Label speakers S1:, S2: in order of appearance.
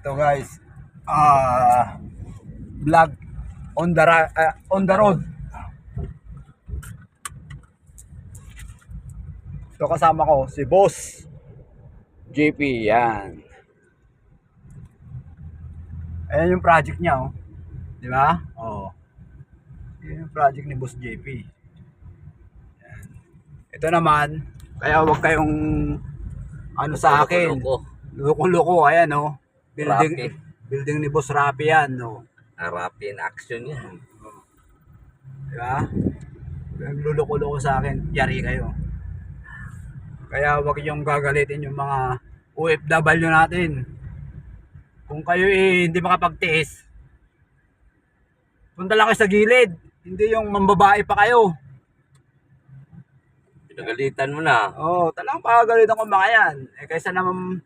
S1: Ito guys, vlog on the road. Ito kasama ko si Boss JP, yan. Ayan yung project niya, oh. Di ba? Oh. Yan yung project ni Boss JP. Yan. Ito naman, kaya wag kayong ano sa akin. Loko-loko, ayan, oh. Building ni Boss Rapi yan, no.
S2: Rapi in action yan.
S1: Diba? Nagluloko-loko sa akin, yari kayo. Kaya wag yung gagalitin yung mga OFW natin. Kung kayo hindi makapagtiis, punta lang kayo sa gilid. Hindi yung mambabae pa kayo.
S2: Pinagalitan mo na.
S1: Oo, talagang pagagalitan ko mga yan. Kaysa naman